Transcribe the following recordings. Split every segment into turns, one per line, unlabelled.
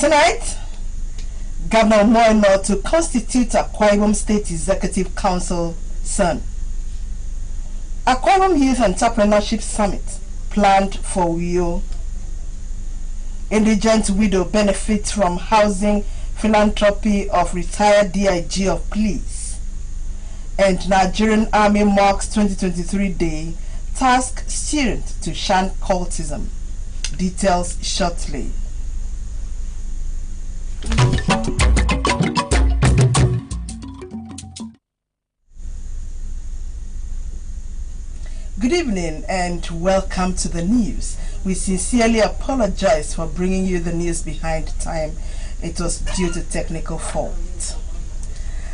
Tonight, Governor Moino to constitute Akwa Ibom State Executive Council SEN. Akwa Ibom Youth Entrepreneurship Summit planned for Uyo. Indigent widow benefits from housing philanthropy of retired DIG of Police. And Nigerian Army marks 2023 Day, task student to shun cultism. Details shortly. Good evening and welcome to the news. We sincerely apologize for bringing you the news behind time. It was due to technical fault.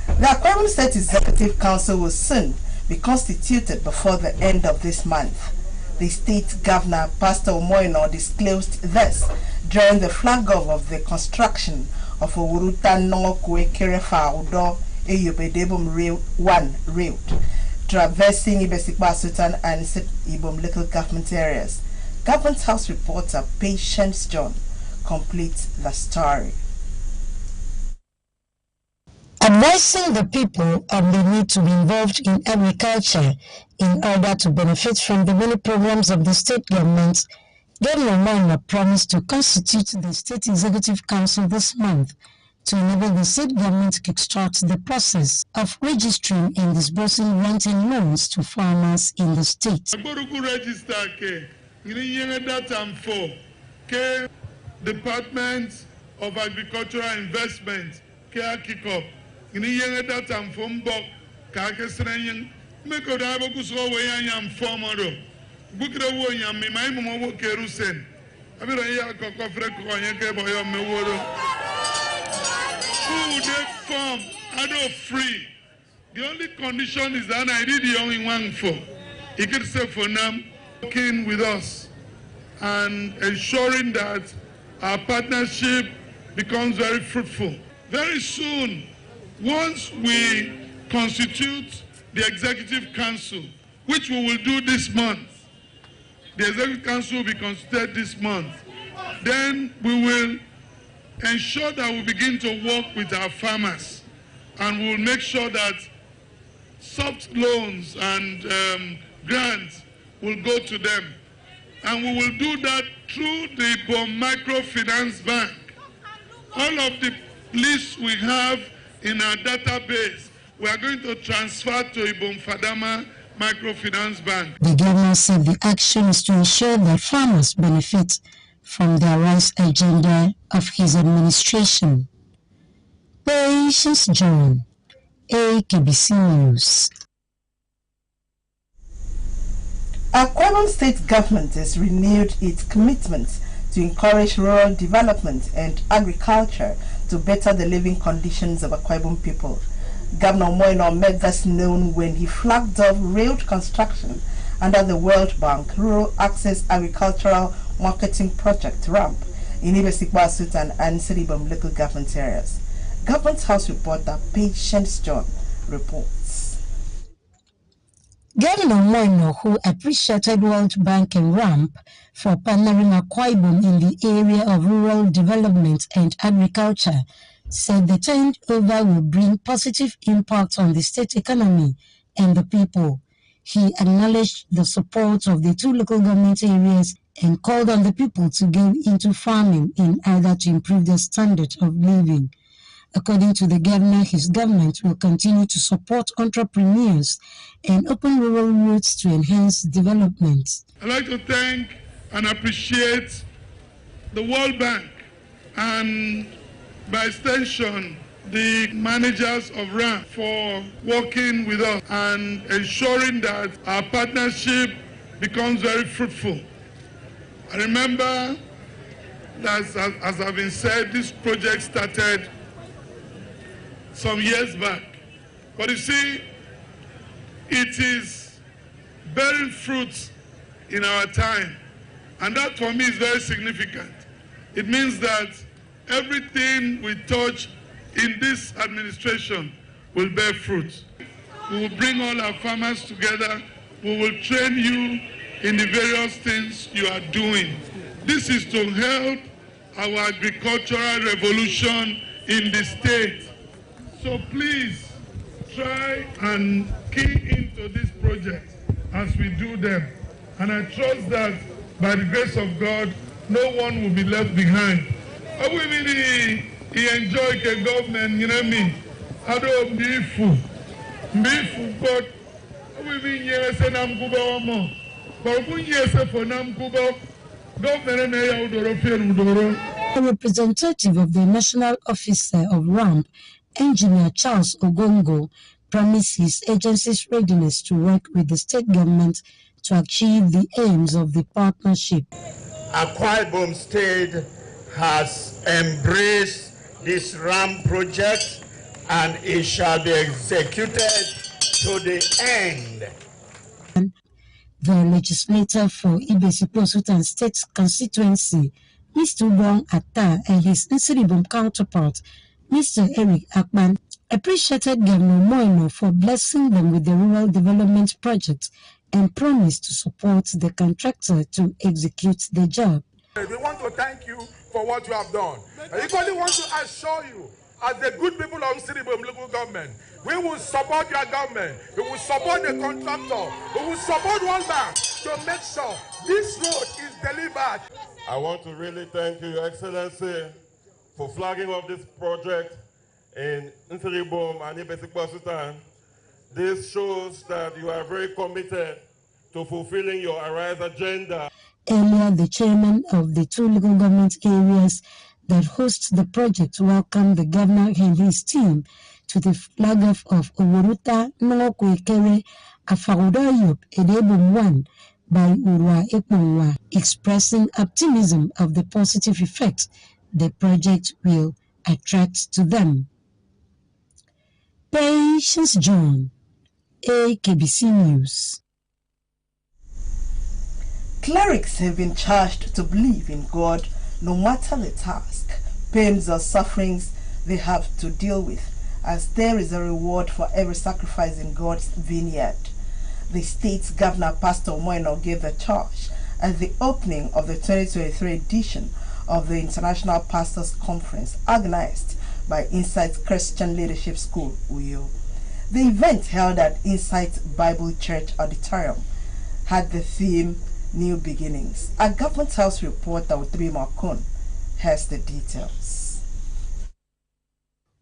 The Akwa Ibom State Executive Council will soon be constituted before the end of this month. The state governor, Pastor Omoino, disclosed this during the flag off of the construction of Owuruta Nongokwe Kerefa Udo Eyobedebum Rail 1 road, traversing Ibesikpa Sultan and Ibom local government areas. Government House reporter Patience John completes the story.
Advising the people on the need to be involved in agriculture in order to benefit from the many programs of the state government, Governor Moino promised to constitute the State Executive Council this month to enable the state government to kickstart the process of registering and disbursing rent and loans to farmers in the state.
Department of Agricultural Investment, free. The only condition is that I did the only one for. He could say for now, working with us and ensuring that our partnership becomes very fruitful. Very soon, once we constitute the Executive Council, which we will do this month, the Executive Council will be constituted this month, then we will ensure that we begin to work with our farmers, and we will make sure that soft loans and grants will go to them. And we will do that through the Ibom Microfinance Bank. All of the lists we have in our database, we are going to transfer to Ibom Fadama Microfinance Bank.
The governor said the action is to ensure that farmers benefit from the rice agenda of his administration. Patience John, AKBC News.
Akwa Ibom State government has renewed its commitment to encourage rural development and agriculture to better the living conditions of Akwa Ibom people. Governor Moino made this known when he flagged off road construction under the World Bank Rural Access Agricultural Marketing Project (RAMP) in Ibesikpa Sultan and Ibom local government areas. Government House reporter Patience John reports.
Governor Moino, who appreciated World Bank and RAMP for partnering Akwa Ibom in the area of rural development and agriculture, said the turnover will bring positive impact on the state economy and the people. He acknowledged the support of the two local government areas and called on the people to go into farming in order to improve their standard of living. According to the governor, his government will continue to support entrepreneurs and open rural routes to enhance development.
I'd like to thank and appreciate the World Bank and, by extension, the managers of RAMP for working with us and ensuring that our partnership becomes very fruitful. I remember that, as has been said, this project started some years back. But you see, it is bearing fruits in our time. And that for me is very significant. It means that everything we touch in this administration will bear fruit. We will bring all our farmers together. We will train you in the various things you are doing. This is to help our agricultural revolution in the state. So please try and key into this project as we do them. And I trust that by the grace of God, no one will be left behind. I will really enjoy the government, you know me. I don't be fool, but I will be here saying I'm Kuba. But we yes for Nam Kuba, government
A representative of the National Officer of RAMP, Engineer Charles Ogongo, promised his agency's readiness to work with the state government to achieve the aims of the partnership.
Akwa Ibom State has embraced this RAM project and it shall be executed to the end.
The legislator for Ibesipo State constituency, Mr. Wong Atta, and his Nsiribom counterpart, Mr. Eric Akman, appreciated Governor Moino for blessing them with the rural development project and promised to support the contractor to execute the job.
We want to thank you for what you have done. I equally want to assure you, as the good people of Nsiribom local government, we will support your government, we will support the contractor, we will support one bank to make sure this road is delivered.
I want to really thank you, Your Excellency, for flagging off this project in Nsiribom and Ibesipo. This shows that you are very committed to fulfilling your Arise agenda.
Earlier, the chairman of the two local government areas that host the project welcomed the governor and his team to the flag off of Oworuta Nongokwekere Afarodayop Edebom 1 by Urwa Ekponwa, expressing optimism of the positive effect the project will attract to them. Patience John, AKBC News.
Clerics have been charged to believe in God no matter the task, pains or sufferings they have to deal with, as there is a reward for every sacrifice in God's vineyard. The state's governor, Pastor Moino, gave the charge at the opening of the 2023 edition of the International Pastors Conference, organized by Insight Christian Leadership School, Uyo. The event, held at Insight Bible Church Auditorium, had the theme New Beginnings. A Government House reporter Utri Makon has the details.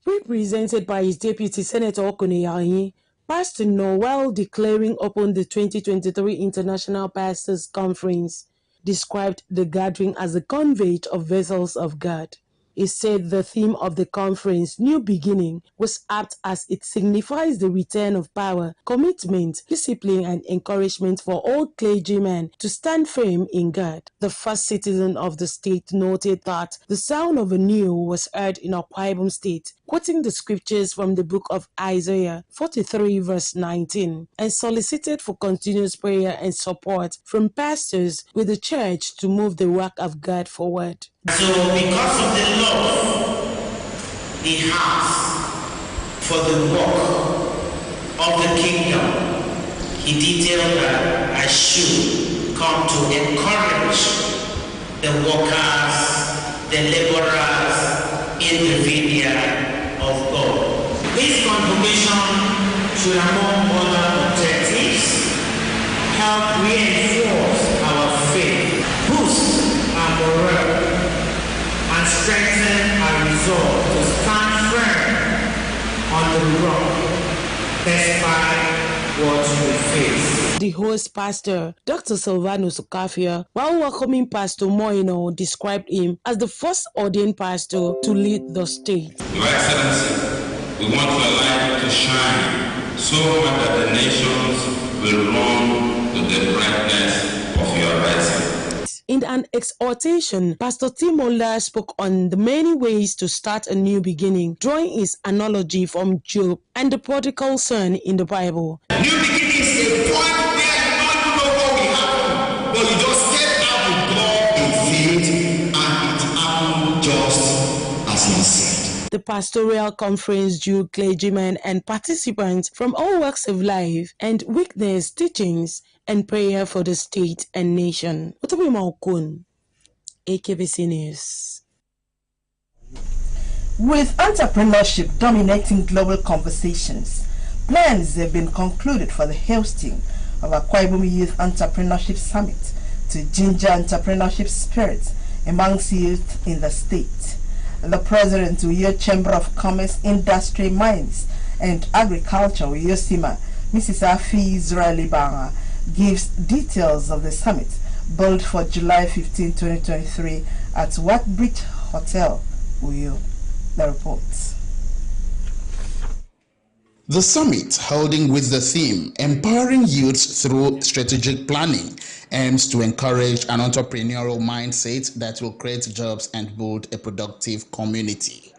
Represented by his deputy Senator Okuneyayi, Pastor Noel, declaring upon the 2023 International Pastors Conference, described the gathering as a conveyance of vessels of God. He said the theme of the conference, New Beginning, was apt as it signifies the return of power, commitment, discipline, and encouragement for all clergymen to stand firm in God. The first citizen of the state noted that the sound of a new was heard in Akwa Ibom State, quoting the scriptures from the book of Isaiah 43 verse 19, and solicited for continuous prayer and support from pastors with the church to move the work of God forward.
So because of the love he has for the work of the kingdom, he detailed that I should come to encourage the workers, the laborers in the vineyard of God. This convocation should, among other objectives, help reinforce our faith, boost our morale, and strengthen our resolve to stand firm on the rock despite what we face.
The host pastor, Dr. Silvanus Okafia, while welcoming Pastor Moino, described him as the first ordained pastor to lead the state.
Your Excellency, we want your light to shine so much that the nations will run to the brightness of your rising.
In an exhortation, Pastor Timola spoke on the many ways to start a new beginning, drawing his analogy from Job and the prodigal son in the Bible.
New beginning is a point where you don't know what will happen, but you just step out with God in faith, and it happened just as he said.
The pastoral conference drew clergymen and participants from all walks of life and witnessed teachings and prayer for the state and nation. AKBC News.
With entrepreneurship dominating global conversations, plans have been concluded for the hosting of Akwa Ibom Youth Entrepreneurship Summit to ginger entrepreneurship spirit amongst youth in the state. The President of Uyo Chamber of Commerce, Industry, Mines and Agriculture, Uyo Sima, Mrs. Afi Israeli Banga, gives details of the summit billed for July 15, 2023 at Watbridge Hotel, Uyo. The reports.
The summit, holding with the theme Empowering Youths Through Strategic Planning, aims to encourage an entrepreneurial mindset that will create jobs and build a productive community.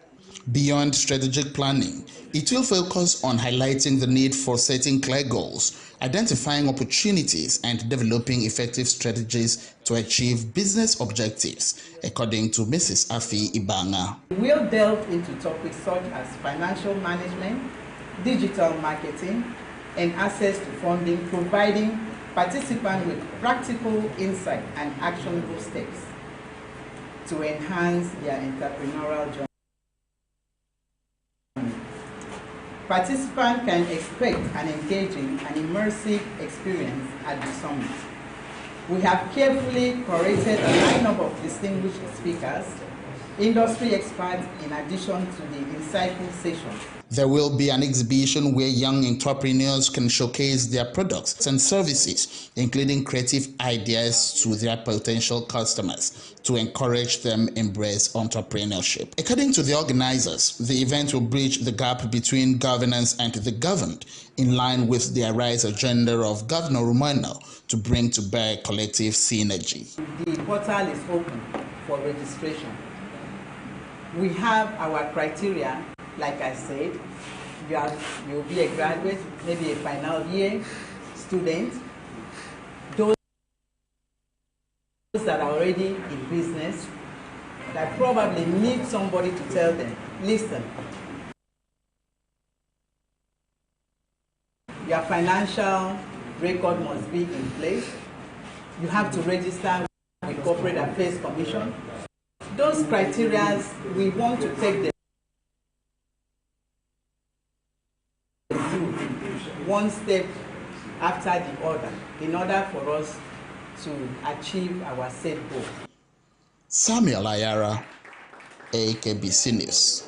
Beyond strategic planning, it will focus on highlighting the need for setting clear goals, identifying opportunities, and developing effective strategies to achieve business objectives, according to Mrs. Afi Ibanga.
We'll delve into topics such as financial management, digital marketing, and access to funding, providing participants with practical insight and actionable steps to enhance their entrepreneurial journey. Participants can expect an engaging and immersive experience at the summit. We have carefully curated a lineup of distinguished speakers, industry experts, in addition to the insightful sessions.
There will be an exhibition where young entrepreneurs can showcase their products and services, including creative ideas to their potential customers, to encourage them embrace entrepreneurship. According to the organizers, the event will bridge the gap between governance and the governed, in line with the Arise agenda of Governor Romano to bring to bear collective synergy.
The portal is open for registration. We have our criteria. Like I said, you'll be a graduate, maybe a final year student. Those that are already in business, that probably need somebody to tell them, listen, your financial record must be in place. You have to register with Corporate Affairs Commission. Those criteria, we want to take them one step after the other in order for us to achieve our set goal.
Samuel Ayara, AKBC News.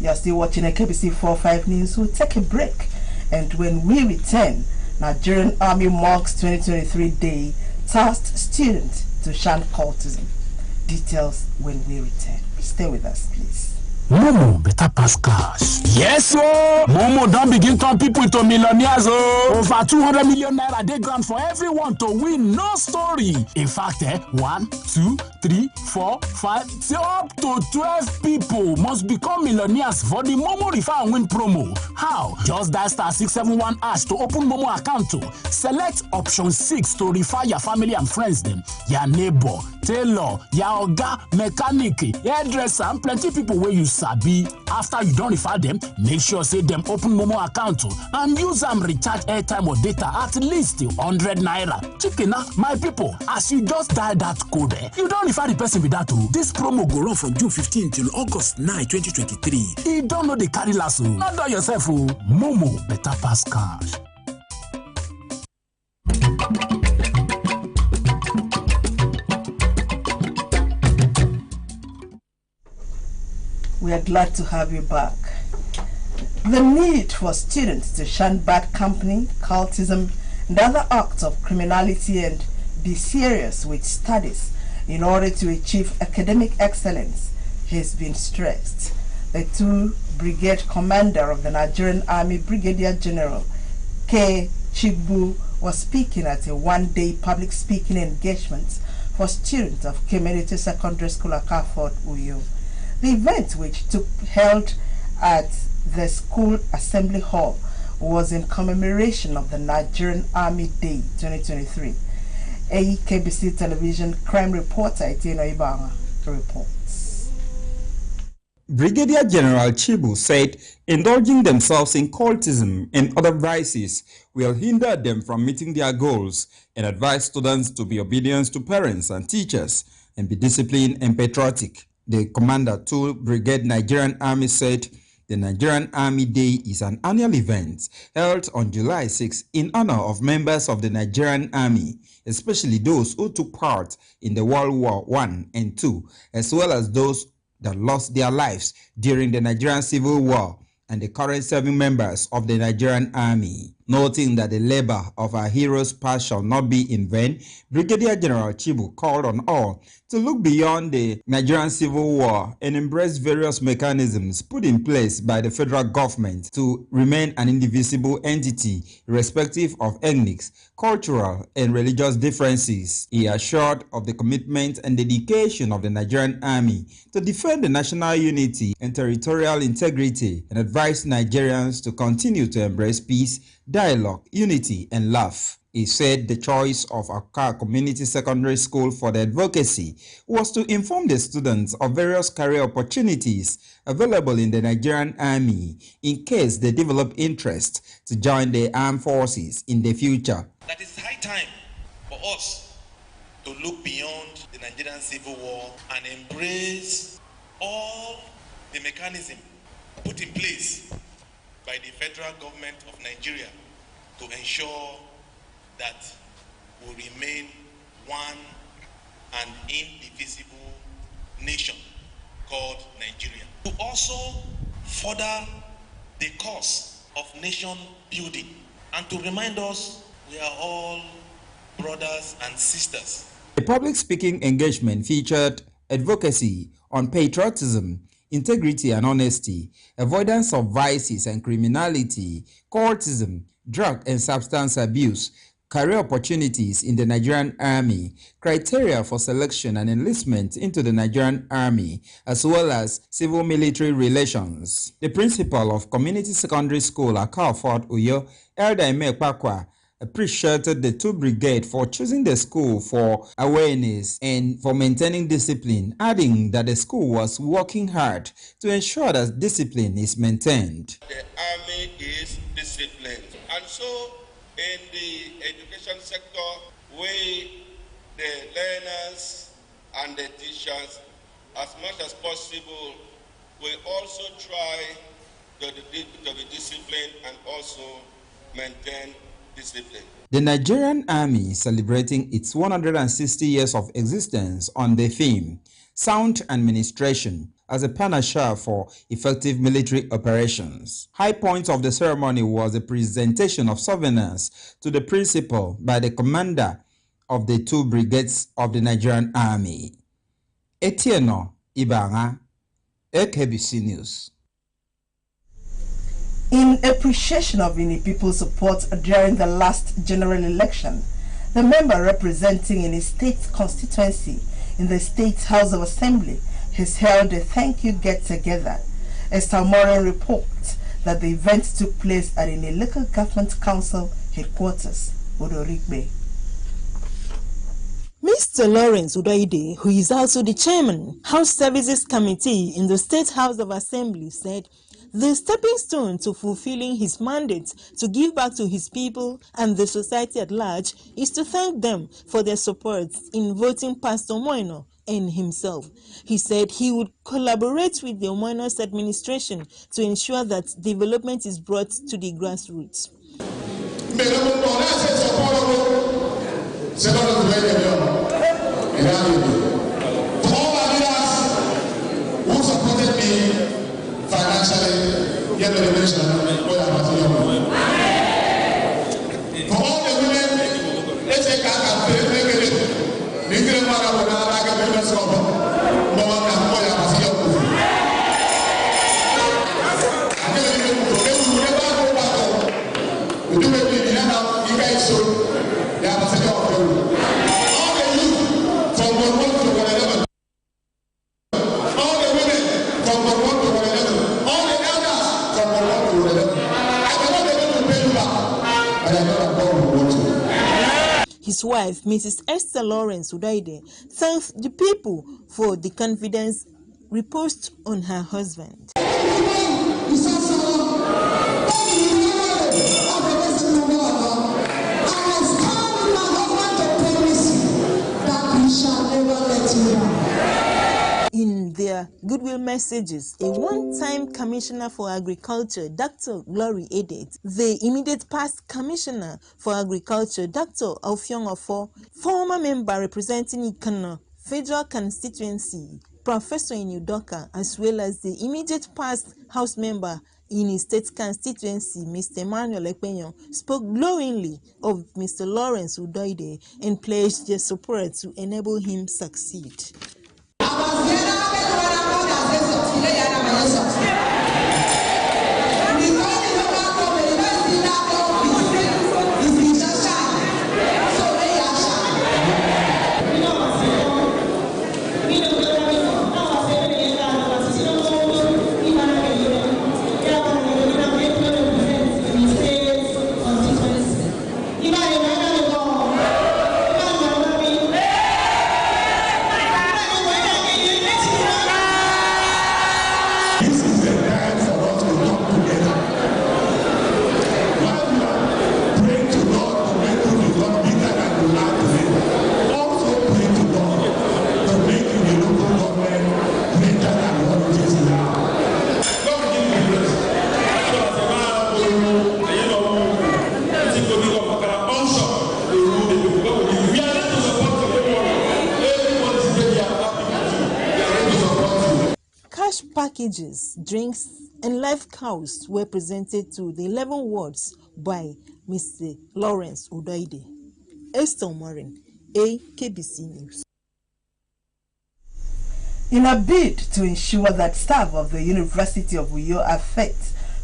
You're still watching AKBC 45 News. We'll take a break, and when we return, Nigerian Army marks 2023 Day, tasked students to shun cultism. Details when we return. Stay with us, please.
Momo better pass cash. Yes, sir. Momo don't begin turn people to millionaires. Over 200 million naira they grant for everyone to win. No story. In fact, 1, 2, 3, 4, 5, say up to 12 people must become millionaires for the Momo Refer and Win promo. How? Just dial *671# to open Momo account to select option 6 to refer your family and friends them, your neighbor, tailor, your oga, mechanic, hairdresser, and plenty people where you sabi. After you don't refer them, make sure say them open Momo account to and use them recharge airtime or data at least 100 naira. Chicken, my people, as you just dial that code, you don't refer the person with that too. This promo go run from June 15 till August 9, 2023. You don't know the carry lasso. Not do yourself, Momo better pass cash.
We are glad to have you back. The need for students to shun bad company, cultism, and other acts of criminality and be serious with studies in order to achieve academic excellence has been stressed. The 2 Brigade Commander of the Nigerian Army, Brigadier General K. Chigbu, was speaking at a one-day public speaking engagement for students of Community Secondary School Akaford, Uyo. The event, which held at the school assembly hall, was in commemoration of the Nigerian Army Day 2023. AKBC television crime reporter Etieno Ibanga reports.
Brigadier General Chibu said indulging themselves in cultism and other vices will hinder them from meeting their goals, and advised students to be obedient to parents and teachers and be disciplined and patriotic. The Commander 2 Brigade Nigerian Army said the Nigerian Army Day is an annual event held on July 6 in honor of members of the Nigerian Army, especially those who took part in the World War I and II, as well as those that lost their lives during the Nigerian Civil War and the current serving members of the Nigerian Army. Noting that the labor of our heroes past shall not be in vain, Brigadier General Chibu called on all to look beyond the Nigerian Civil War and embrace various mechanisms put in place by the federal government to remain an indivisible entity, irrespective of ethnic, cultural, and religious differences. He assured of the commitment and dedication of the Nigerian Army to defend the national unity and territorial integrity, and advised Nigerians to continue to embrace peace, dialogue, unity, and love. He said the choice of Accra Community Secondary School for the advocacy was to inform the students of various career opportunities available in the Nigerian Army in case they develop interest to join the armed forces in the future.
That is high time for us to look beyond the Nigerian Civil War and embrace all the mechanisms put in place by the federal government of Nigeria to ensure that we remain one and indivisible nation called Nigeria. To also further the cause of nation building and to remind us we are all brothers and sisters.
The public speaking engagement featured advocacy on patriotism, integrity and honesty, avoidance of vices and criminality, cultism, drug and substance abuse, career opportunities in the Nigerian Army, criteria for selection and enlistment into the Nigerian Army, as well as civil-military relations. The principal of Community Secondary School at Fort Uyo, Elder Ime Pakwa, appreciated the 2 Brigade for choosing the school for awareness and for maintaining discipline, adding that the school was working hard to ensure that discipline is maintained.
The Army is disciplined, and so in the education sector, we, the learners and the teachers, as much as possible, we also try to be disciplined and also maintain discipline.
The Nigerian Army is celebrating its 160 years of existence on the theme Sound Administration as a panacea for effective military operations. High point of the ceremony was a presentation of souvenirs to the principal by the commander of the 2 brigades of the Nigerian Army. Etienne Ibanga, AKBC News.
In appreciation of any people's support during the last general election, the member representing in his state constituency in the State House of Assembly has held a thank you get-together. Esther Moran reports that the event took place at a local government council headquarters, Odorigbe.
Mr. Lawrence Udaide, who is also the chairman, House Services Committee in the State House of Assembly, said the stepping stone to fulfilling his mandate to give back to his people and the society at large is to thank them for their support in voting Pastor Moino and himself. He said he would collaborate with the Moino's administration to ensure that development is brought to the grassroots.
Who supported me financially, get the relation for all the women, let's take out
His wife, Mrs. Esther Lawrence Udaide, thanked the people for the confidence reposed on her husband. In their
their goodwill messages, a one-time Commissioner for Agriculture, Dr. Glory Edet, the immediate past Commissioner for Agriculture, Dr. Alfiong Ofo, former member representing Ikano Federal Constituency, Professor Inudoka, as well as the immediate past House member in his state constituency, Mr. Emmanuel Ekpenyo, spoke glowingly of Mr. Lawrence Udoide and pledged their support to enable him succeed. Packages, drinks, and live cows were presented to the 11 wards by Mr. Lawrence Udoide. Esther Morin, AKBC News.
In a bid to ensure that staff of the University of Uyo are fit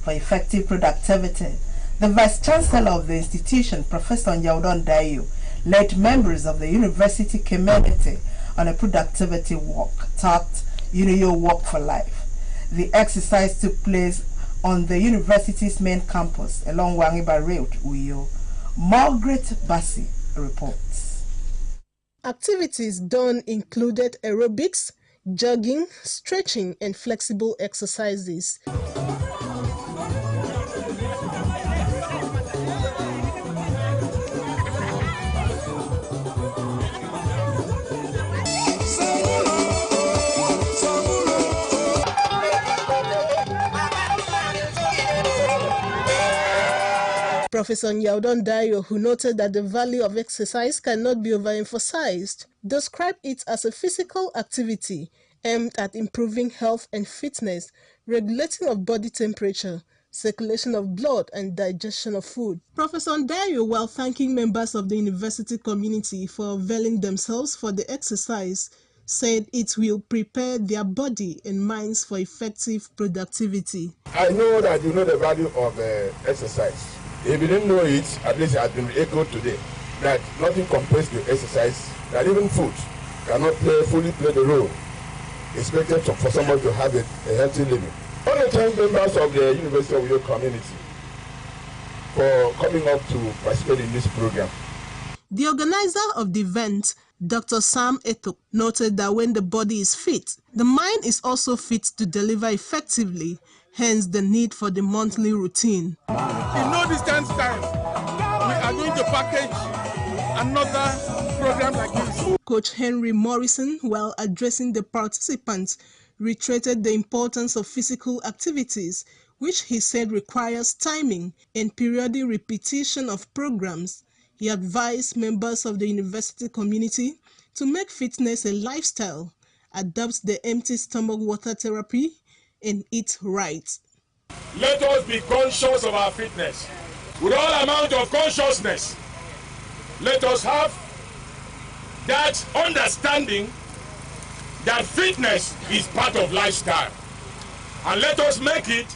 for effective productivity, the Vice Chancellor of the institution, Professor Nyaudon Dayo, led members of the university community on a productivity walk tagged Uyo Walk for Life. The exercise took place on the university's main campus along Wangiba Road, Uyo. Margaret Bassi reports.
Activities done included aerobics, jogging, stretching, and flexible exercises. Professor Nyaudon Dayo, who noted that the value of exercise cannot be overemphasized, described it as a physical activity aimed at improving health and fitness, regulating of body temperature, circulation of blood, and digestion of food. Professor Dayo, while thanking members of the university community for availing themselves for the exercise, said it will prepare their body and minds for effective productivity.
I know that you know the value of exercise. If you didn't know it, at least it has been echoed today, that nothing compares to exercise, that even food cannot fully play the role expected for someone to have a healthy living. I want to thank members of the University of Uyo community for coming up to participate in this program.
The organizer of the event, Dr. Sam Etok, noted that when the body is fit, the mind is also fit to deliver effectively, hence the need for the monthly routine.
In no distant time, we are going to package another program like this.
Coach Henry Morrison, while addressing the participants, reiterated the importance of physical activities, which he said requires timing and periodic repetition of programs. He advised members of the university community to make fitness a lifestyle, adopt the empty stomach water therapy, and eat right.
Let us be conscious of our fitness. With all amount of consciousness, let us have that understanding that fitness is part of lifestyle. And let us make it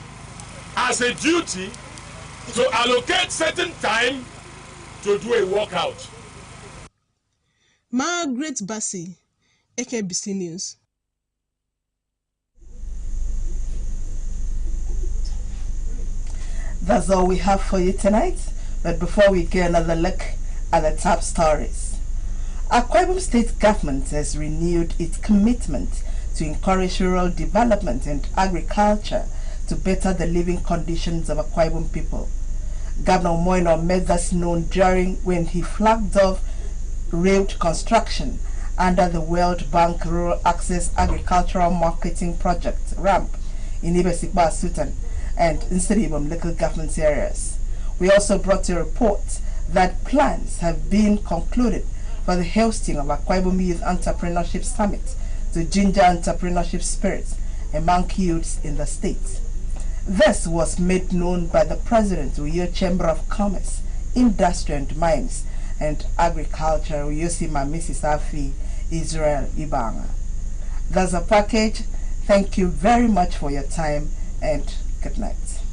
as a duty to allocate certain time to do a workout.
Margaret Bassi, AKBC News.
That's all we have for you tonight. But before we get another look at the top stories, Akwa Ibom State government has renewed its commitment to encourage rural development and agriculture to better the living conditions of Akwa Ibom people. Governor Moino made this known when he flagged off road construction under the World Bank Rural Access Agricultural Marketing Project, RAMP, in Ibesikpa, Sultan, and Nsiribom local government areas. We also brought a report that plans have been concluded for the hosting of Akwa Ibom Youth Entrepreneurship Summit to ginger entrepreneurship spirits among youths in the state. This was made known by the President of Uyo Chamber of Commerce, Industry and Mines and Agriculture, Uyosima Mrs. Afi Israel Ibanga. That's a package. Thank you very much for your time and good night.